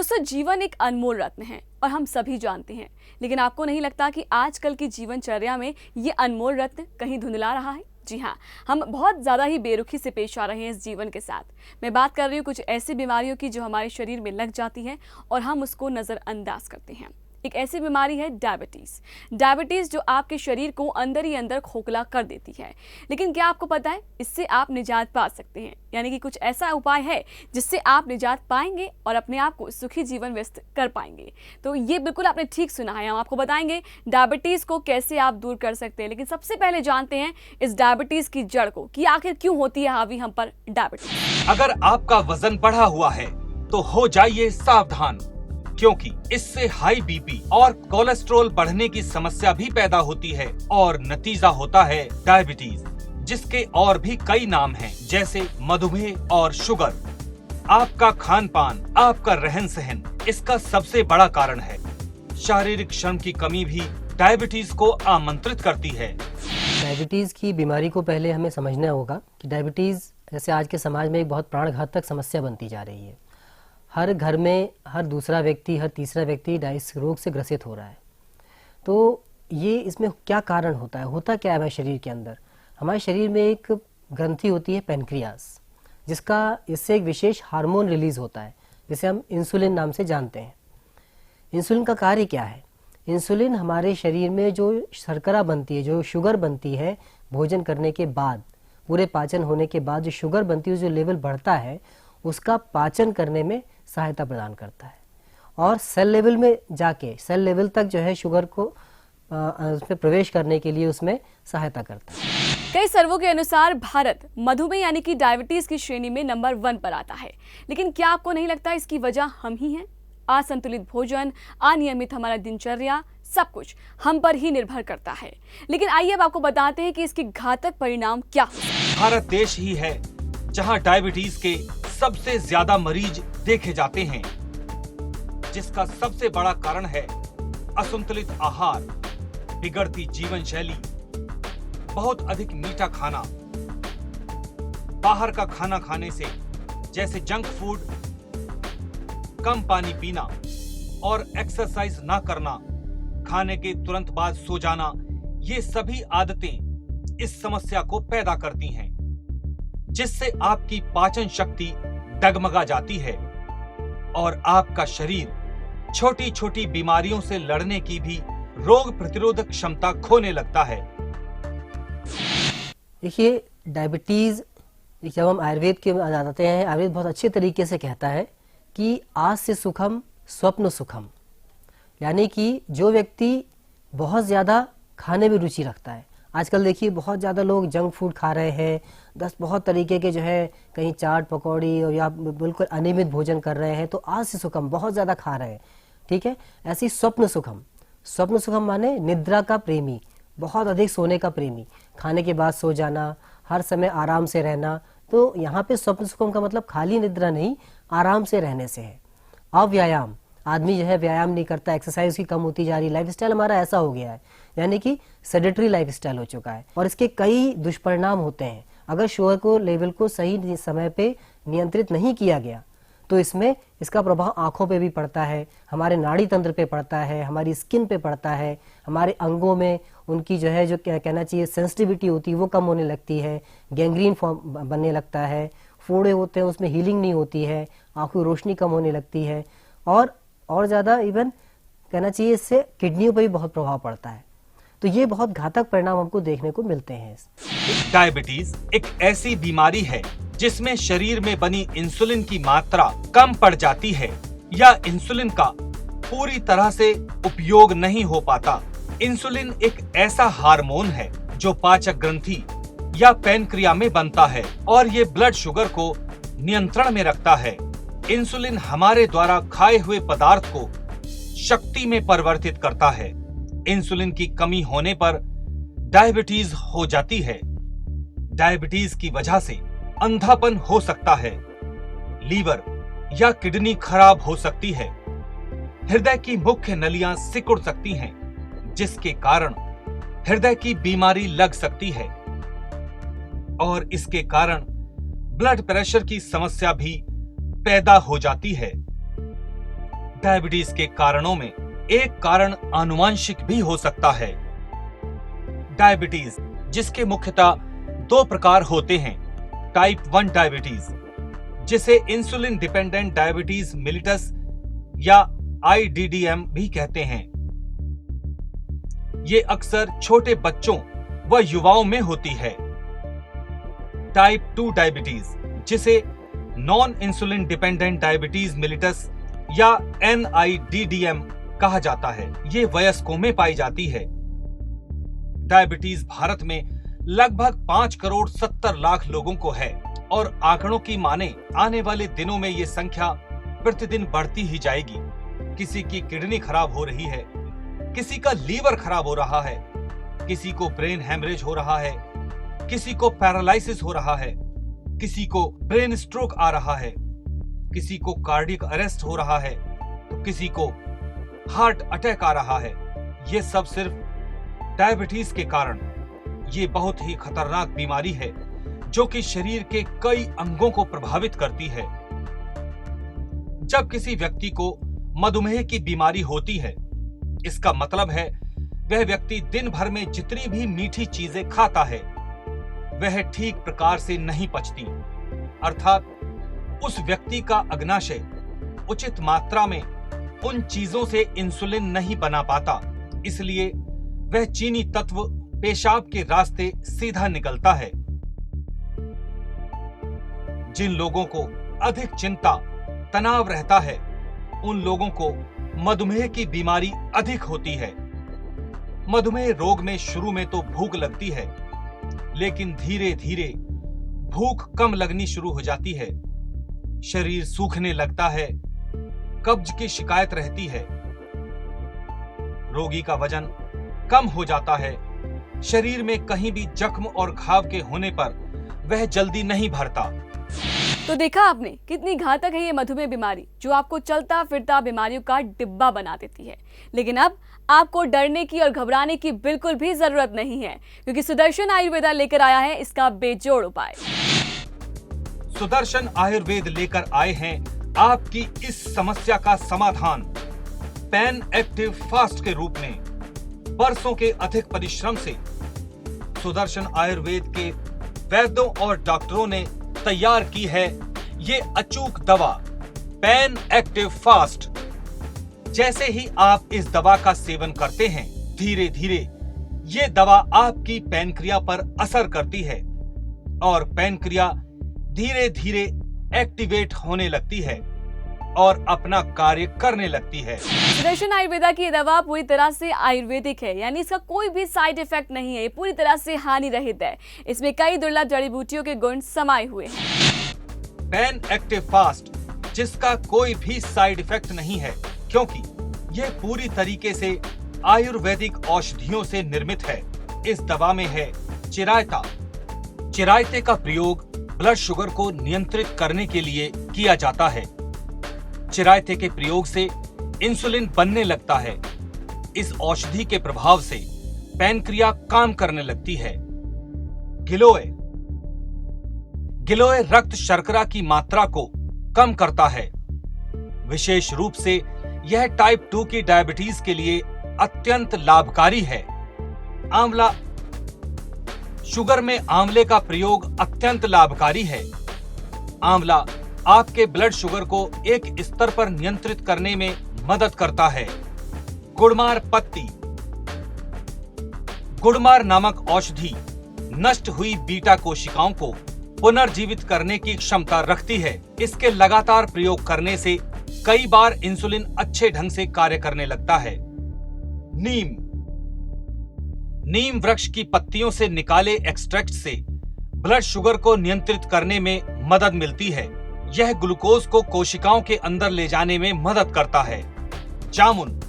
दोस्तों, जीवन एक अनमोल रत्न है और हम सभी जानते हैं, लेकिन आपको नहीं लगता कि आजकल की जीवनचर्या में ये अनमोल रत्न कहीं धुंधला रहा है? जी हाँ, हम बहुत ज़्यादा ही बेरुखी से पेश आ रहे हैं इस जीवन के साथ। मैं बात कर रही हूँ कुछ ऐसी बीमारियों की जो हमारे शरीर में लग जाती हैं और हम उसको नज़रअंदाज करते हैं। एक ऐसी बीमारी है डायबिटीज़ जो आपके शरीर को अंदर ही अंदर खोखला कर देती है। लेकिन क्या आपको पता है, इससे आप निजात पा सकते हैं। यानी कि कुछ ऐसा उपाय है जिससे आप निजात पाएंगे और अपने आप को सुखी जीवन व्यस्त कर पाएंगे। तो ये बिल्कुल आपने ठीक सुना है, हम आपको बताएंगे डायबिटीज़ को कैसे आप दूर कर सकते हैं। लेकिन सबसे पहले जानते हैं इस डायबिटीज़ की जड़ को, कि आखिर क्यों होती है हावी हम पर डायबिटीज़। अगर आपका वजन बढ़ा हुआ है तो हो जाइए सावधान, क्योंकि इससे हाई बीपी और कोलेस्ट्रॉल बढ़ने की समस्या भी पैदा होती है और नतीजा होता है डायबिटीज, जिसके और भी कई नाम हैं, जैसे मधुमेह और शुगर। आपका खान पान, आपका रहन सहन इसका सबसे बड़ा कारण है। शारीरिक श्रम की कमी भी डायबिटीज को आमंत्रित करती है। डायबिटीज़ की बीमारी को पहले हमें समझना होगा कि डायबिटीज़ जैसे आज के समाज में एक बहुत प्राणघातक समस्या बनती जा रही है। हर घर में हर दूसरा व्यक्ति, हर तीसरा व्यक्ति इस रोग से ग्रसित हो रहा है। तो ये इसमें क्या कारण होता है? होता क्या है हमारे शरीर के अंदर? हमारे शरीर में एक ग्रंथि होती है पेनक्रियास, इससे एक विशेष हार्मोन रिलीज होता है जिसे हम इंसुलिन नाम से जानते हैं। इंसुलिन का कार्य क्या है? इंसुलिन हमारे शरीर में जो शर्करा बनती है, जो शुगर बनती है भोजन करने के बाद, पूरे पाचन होने के बाद जो शुगर बनती है, जो लेवल बढ़ता है, उसका पाचन करने में सहायता प्रदान करता है और सेल लेवल में जाके सेल लेवल तक जो है शुगर को उसमें प्रवेश करने के लिए उसमें सहायता करता है। कई सर्वों के अनुसार भारत मधुमेह यानी कि डायबिटीज की श्रेणी में नंबर 1 पर आता है। लेकिन क्या आपको नहीं लगता इसकी वजह हम ही हैं? असंतुलित भोजन, अनियमित हमारा दिनचर्या, सब कुछ हम पर ही निर्भर करता है। लेकिन आइए अब आपको बताते हैं कि इसके घातक परिणाम क्या हैं। भारत देश ही है जहां डायबिटीज के सबसे ज्यादा मरीज देखे जाते हैं, जिसका सबसे बड़ा कारण है असंतुलित आहार, बिगड़ती जीवन शैली, बहुत अधिक मीठा खाना, बाहर का खाना खाने से जैसे जंक फूड, कम पानी पीना और एक्सरसाइज ना करना, खाने के तुरंत बाद सो जाना, ये सभी आदतें इस समस्या को पैदा करती हैं, जिससे आपकी पाचन शक्ति डगमगा जाती है और आपका शरीर छोटी छोटी बीमारियों से लड़ने की भी रोग प्रतिरोधक क्षमता खोने लगता है। देखिए, डायबिटीज़ जब हम आयुर्वेद के जाते हैं, आयुर्वेद बहुत अच्छे तरीके से कहता है कि आज से सुखम स्वप्न सुखम, यानी कि जो व्यक्ति बहुत ज़्यादा खाने में रुचि रखता है, आजकल देखिए बहुत ज़्यादा लोग जंक फूड खा रहे हैं, बहुत तरीके के जो है कहीं चाट पकौड़ी और या बिल्कुल अनियमित भोजन कर रहे हैं, तो आज से सुखम बहुत ज़्यादा खा रहे हैं, ठीक है। ऐसी स्वप्न सुखम माने निद्रा का प्रेमी, बहुत अधिक सोने का प्रेमी, खाने के बाद सो जाना, हर समय आराम से रहना। तो यहाँ पे स्वप्न सुखम का मतलब खाली निद्रा नहीं, आराम से रहने से है। अव्यायाम, आदमी जो है व्यायाम नहीं करता, एक्सरसाइज की कम होती जा रही, लाइफस्टाइल हमारा ऐसा हो गया है, यानी कि सेडेटरी लाइफस्टाइल हो चुका है। और इसके कई दुष्परिणाम होते हैं। अगर शुगर को लेवल को सही समय पे नियंत्रित नहीं किया गया तो इसका प्रभाव आंखों पे भी पड़ता है, हमारे नाड़ी तंत्र पे पड़ता है, हमारी स्किन पे पड़ता है, हमारे अंगों में उनकी जो है जो कहना चाहिए सेंसिटिविटी होती है वो कम होने लगती है, गैंग्रीन फॉर्म बनने लगता है, फोड़े होते हैं उसमें हीलिंग नहीं होती है, आंखों की रोशनी कम होने लगती है और ज़्यादा इवन कहना चाहिए इससे किडनियों पर भी बहुत प्रभाव पड़ता है। तो ये बहुत घातक परिणाम हमको देखने को मिलते हैं। डायबिटीज एक ऐसी बीमारी है जिसमें शरीर में बनी इंसुलिन की मात्रा कम पड़ जाती है या इंसुलिन का पूरी तरह से उपयोग नहीं हो पाता। इंसुलिन एक ऐसा हार्मोन है जो पाचक ग्रंथि या पैनक्रिया में बनता है और ये ब्लड शुगर को नियंत्रण में रखता है। इंसुलिन हमारे द्वारा खाए हुए पदार्थ को शक्ति में परिवर्तित करता है। इंसुलिन की कमी होने पर डायबिटीज हो जाती है। डायबिटीज की वजह से अंधापन हो सकता है, लीवर या किडनी खराब हो सकती है, हृदय की मुख्य नलियां सिकुड़ सकती हैं, जिसके कारण हृदय की बीमारी लग सकती है और इसके कारण ब्लड प्रेशर की समस्या भी पैदा हो जाती है। डायबिटीज के कारणों में एक कारण आनुवंशिक भी हो सकता है। डायबिटीज, जिसके मुख्यतः दो प्रकार होते हैं। टाइप 1 डायबिटीज, जिसे इंसुलिन डिपेंडेंट डायबिटीज मिलिटस या IDDM भी कहते हैं। ये अक्सर छोटे बच्चों व युवाओं में होती है। टाइप 2 डायबिटीज, जिसे नॉन इंसुलिन डिपेंडेंट डायबिटीज मिलिटस या NIDDM कहा जाता है, ये वयस्कों में पाई जाती है। डायबिटीज भारत में लगभग 5 करोड़ 70 लाख लोगों को है और आंकड़ों की माने आने वाले दिनों में ये संख्या प्रतिदिन बढ़ती ही जाएगी। किसी की किडनी खराब हो रही है, किसी का लीवर खराब हो रहा है, किसी को ब्रेन हेमरेज हो रहा है, किसी को पैरालिसिस हो रहा है, किसी को ब्रेन स्ट्रोक आ रहा है, किसी को कार्डियक अरेस्ट हो रहा है, तो किसी को हार्ट अटैक आ रहा है। ये सब सिर्फ डायबिटीज के कारण। ये बहुत ही खतरनाक बीमारी है जो कि शरीर के कई अंगों को प्रभावित करती है। जब किसी व्यक्ति को मधुमेह की बीमारी होती है, इसका मतलब है वह व्यक्ति दिन भर में जितनी भी मीठी चीजें खाता है वह ठीक प्रकार से नहीं पचती, अर्थात उस व्यक्ति का अग्नाशय उचित मात्रा में उन चीजों से इंसुलिन नहीं बना पाता, इसलिए वह चीनी तत्व पेशाब के रास्ते सीधा निकलता है। जिन लोगों को अधिक चिंता, तनाव रहता है, उन लोगों को मधुमेह की बीमारी अधिक होती है। मधुमेह रोग में शुरू में तो भूख लगती है, लेकिन धीरे धीरे भूख कम लगनी शुरू हो जाती है, शरीर सूखने लगता है, कब्ज की शिकायत रहती है, रोगी का वजन कम हो जाता है, शरीर में कहीं भी जख्म और घाव के होने पर वह जल्दी नहीं भरता। तो देखा आपने कितनी घातक है ये मधुमेह बीमारी, जो आपको चलता फिरता बीमारियों का डिब्बा बना देती है। लेकिन अब आपको डरने की और घबराने की बिल्कुल भी जरूरत नहीं है, क्योंकि सुदर्शन आयुर्वेदा लेकर आया है इसका बेजोड़ उपाय। सुदर्शन आयुर्वेद लेकर आए हैं आपकी इस समस्या का समाधान पैन एक्टिव फास्ट के रूप में। बरसों के अधिक परिश्रम से सुदर्शन आयुर्वेद के वैद्यों और डॉक्टरों ने तैयार की है ये अचूक दवा पैन एक्टिव फास्ट। जैसे ही आप इस दवा का सेवन करते हैं, धीरे धीरे ये दवा आपकी पैनक्रिया पर असर करती है और पैनक्रिया धीरे धीरे एक्टिवेट होने लगती है और अपना कार्य करने लगती है। सुदर्शन आयुर्वेदा की ये दवा पूरी तरह से आयुर्वेदिक है, यानी इसका कोई भी साइड इफेक्ट नहीं है, ये पूरी तरह से हानि रहित है। इसमें कई दुर्लभ जड़ी बूटियों के गुण समाये हुए हैं। पैन एक्टिव फास्ट, जिसका कोई भी साइड इफेक्ट नहीं है, क्योंकि यह पूरी तरीके से आयुर्वेदिक औषधियों से निर्मित है। इस दवा में है चिरायता। चिरायते का प्रयोग ब्लड शुगर को नियंत्रित करने के लिए किया जाता है। चिरायते के प्रयोग से इंसुलिन बनने लगता है। इस औषधि के प्रभाव से पैनक्रिया काम करने लगती है। गिलोय, गिलोय रक्त शर्करा की मात्रा को कम करता है। विशेष रूप से यह टाइप 2 की डायबिटीज के लिए अत्यंत लाभकारी है। आंवला, शुगर में आंवले का प्रयोग अत्यंत लाभकारी है। आंवला आपके ब्लड शुगर को एक स्तर पर नियंत्रित करने में मदद करता है। गुड़मार पत्ती, गुड़मार नामक औषधि नष्ट हुई बीटा कोशिकाओं को पुनर्जीवित करने की क्षमता रखती है। इसके लगातार प्रयोग करने से कई बार इंसुलिन अच्छे ढंग से कार्य करने लगता है। नीम, नीम वृक्ष की पत्तियों से निकाले एक्सट्रैक्ट से ब्लड शुगर को नियंत्रित करने में मदद मिलती है। यह ग्लूकोज को कोशिकाओं के अंदर ले जाने में मदद करता है। जामुन,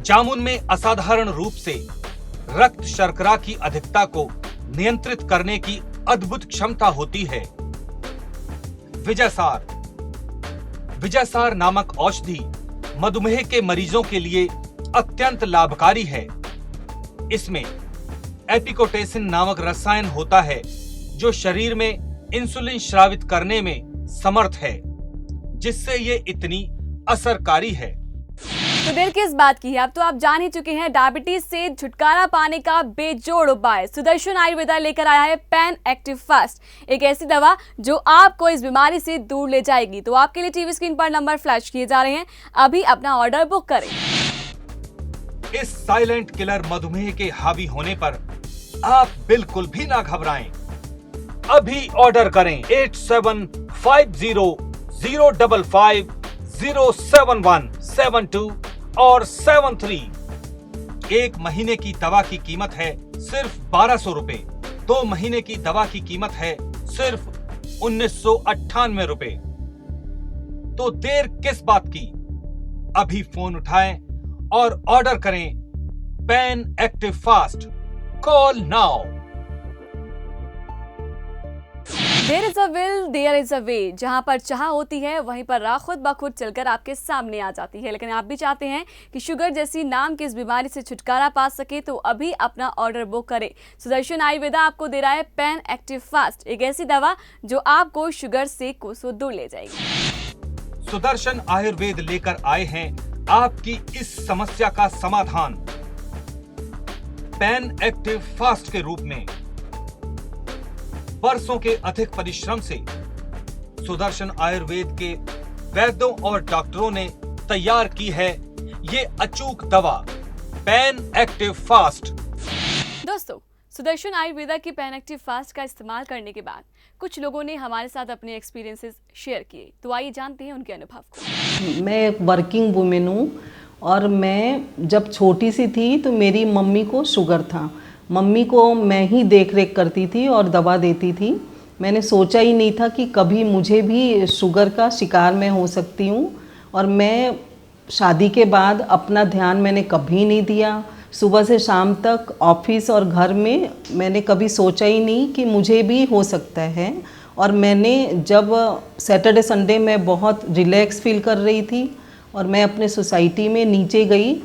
जामुन में असाधारण रूप से रक्त शर्करा की अधिकता को नियंत्रित करने की अद्भुत क्षमता होती है। विजयसार, विजयसार नामक औषधि मधुमेह के मरीजों के लिए अत्यंत लाभकारी है। इसमें एपिकोटेसिन नामक रसायन होता है जो शरीर में इंसुलिन स्रावित करने में समर्थ है, जिससे ये इतनी असरकारी है। तो देर किस बात की है, अब तो आप जान ही चुके हैं। डायबिटीज से छुटकारा पाने का बेजोड़ उपाय सुदर्शन आयुर्वेदा लेकर आया है पैन एक्टिव फास्ट, एक ऐसी दवा जो आपको इस बीमारी से दूर ले जाएगी। तो आपके लिए टीवी स्क्रीन पर नंबर फ्लैश किए जा रहे हैं, अभी अपना ऑर्डर बुक करें। इस साइलेंट किलर मधुमेह के हावी होने पर आप बिल्कुल भी ना घबराएं। अभी ऑर्डर करें 875055050717 और 73। एक महीने की दवा की कीमत है सिर्फ 1200 रुपए, 2 महीने की दवा की कीमत है सिर्फ 1998 रुपए। तो देर किस बात की, अभी फोन उठाएं और ऑर्डर करें pan active fast. Call now. There is a will there is a way, जहां पर चाह होती है वहीं पर राह खुद ब खुद चलकर आपके सामने आ जाती है। लेकिन आप भी चाहते हैं कि शुगर जैसी नाम की इस बीमारी से छुटकारा पा सके, तो अभी अपना ऑर्डर बुक करें। सुदर्शन आयुर्वेदा आपको दे रहा है पैन एक्टिव फास्ट, एक ऐसी दवा जो आपको शुगर से कोसों दूर ले जाएगी। सुदर्शन आयुर्वेद लेकर आए हैं आपकी इस समस्या का समाधान पैन एक्टिव फास्ट के रूप में। वर्षों के अधिक परिश्रम से सुदर्शन आयुर्वेद के वैद्यों और डॉक्टरों ने तैयार की है ये अचूक दवा पैन एक्टिव फास्ट। दोस्तों, सुदर्शन आयुर्वेदा की पैन एक्टिव फास्ट का इस्तेमाल करने के बाद कुछ लोगों ने हमारे साथ अपने एक्सपीरियंसेस शेयर किए, तो आइए जानते हैं उनके अनुभव को। मैं एक वर्किंग वुमेन हूँ और मैं जब छोटी सी थी तो मेरी मम्मी को शुगर था। मम्मी को मैं ही देख रेख करती थी और दवा देती थी। मैंने सोचा ही नहीं था कि कभी मुझे भी शुगर का शिकार मैं हो सकती हूँ। और मैं शादी के बाद अपना ध्यान मैंने कभी नहीं दिया। सुबह से शाम तक ऑफिस और घर में मैंने कभी सोचा ही नहीं कि मुझे भी हो सकता है। और मैंने जब सैटरडे संडे में बहुत रिलैक्स फील कर रही थी और मैं अपने सोसाइटी में नीचे गई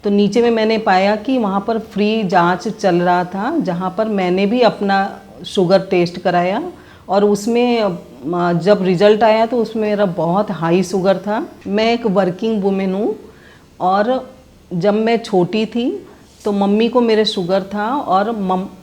तो नीचे में मैंने पाया कि वहाँ पर फ्री जांच चल रहा था, जहाँ पर मैंने भी अपना शुगर टेस्ट कराया और उसमें जब रिज़ल्ट आया तो उसमें मेरा बहुत हाई शुगर था। मैं एक वर्किंग वुमेन हूँ और जब मैं छोटी थी तो मम्मी को मेरे शुगर था और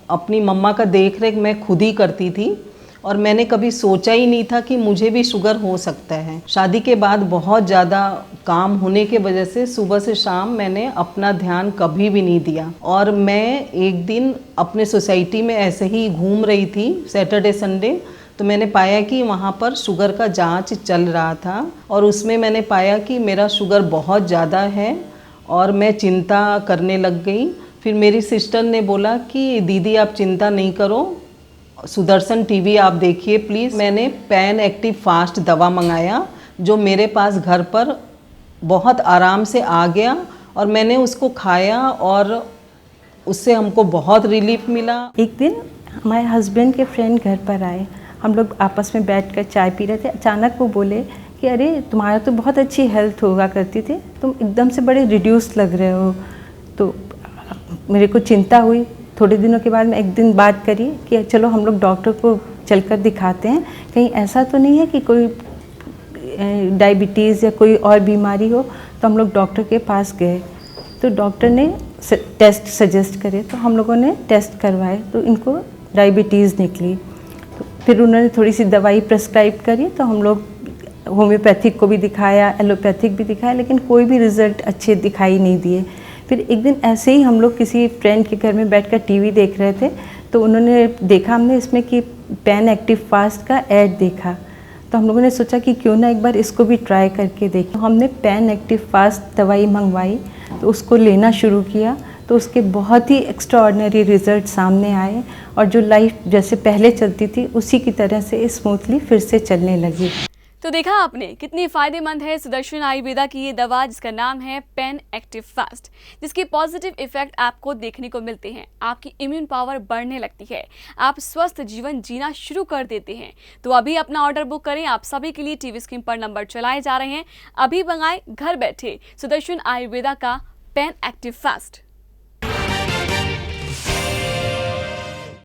अपनी मम्मा का देख रेख मैं खुद ही करती थी और मैंने कभी सोचा ही नहीं था कि मुझे भी शुगर हो सकता है। शादी के बाद बहुत ज़्यादा काम होने के वजह से सुबह से शाम मैंने अपना ध्यान कभी भी नहीं दिया। और मैं एक दिन अपने सोसाइटी में ऐसे ही घूम रही थी सैटरडे संडे, तो मैंने पाया कि वहाँ पर शुगर का जांच चल रहा था और उसमें मैंने पाया कि मेरा शुगर बहुत ज़्यादा है और मैं चिंता करने लग गई। फिर मेरी सिस्टर ने बोला कि दीदी आप चिंता नहीं करो, सुदर्शन टीवी आप देखिए प्लीज़। मैंने पैन एक्टिव फास्ट दवा मंगाया जो मेरे पास घर पर बहुत आराम से आ गया और मैंने उसको खाया और उससे हमको बहुत रिलीफ मिला। एक दिन हमारे हस्बैंड के फ्रेंड घर पर आए, हम लोग आपस में बैठकर चाय पी रहे थे। अचानक वो बोले कि अरे तुम्हारा तो बहुत अच्छी हेल्थ हुआ करती थी, तुम एकदम से बड़े रिड्यूस लग रहे हो। तो मेरे को चिंता हुई। थोड़े दिनों के बाद मैं एक दिन बात करी कि चलो हम लोग डॉक्टर को चलकर दिखाते हैं, कहीं ऐसा तो नहीं है कि कोई डायबिटीज़ या कोई और बीमारी हो। तो हम लोग डॉक्टर के पास गए तो डॉक्टर ने टेस्ट सजेस्ट करे, तो हम लोगों ने टेस्ट करवाए तो इनको डायबिटीज़ निकली। तो फिर उन्होंने थोड़ी सी दवाई प्रेस्क्राइब करी, तो हम लोग होम्योपैथिक को भी दिखाया, एलोपैथिक भी दिखाया, लेकिन कोई भी रिज़ल्ट अच्छे दिखाई नहीं दिए। फिर एक दिन ऐसे ही हम लोग किसी फ्रेंड के घर में बैठकर टीवी देख रहे थे, तो उन्होंने देखा हमने इसमें कि पैन एक्टिव फास्ट का ऐड देखा। तो हम लोगों ने सोचा कि क्यों ना एक बार इसको भी ट्राई करके देखें। तो हमने पैन एक्टिव फास्ट दवाई मंगवाई तो उसको लेना शुरू किया, तो उसके बहुत ही एक्स्ट्राऑर्डिनरी रिज़ल्ट सामने आए और जो लाइफ जैसे पहले चलती थी उसी की तरह से स्मूथली फिर से चलने लगी। तो देखा आपने कितनी फायदेमंद है सुदर्शन आयुर्वेदा की ये दवा, जिसका नाम है पैन एक्टिव फास्ट, जिसके पॉजिटिव इफेक्ट आपको देखने को मिलते हैं। आपकी इम्यून पावर बढ़ने लगती है, आप स्वस्थ जीवन जीना शुरू कर देते हैं। तो अभी अपना ऑर्डर बुक करें। आप सभी के लिए टीवी स्क्रीन पर नंबर चलाए जा रहे हैं, अभी मंगाएं घर बैठे सुदर्शन आयुर्वेदा का पैन एक्टिव फास्ट।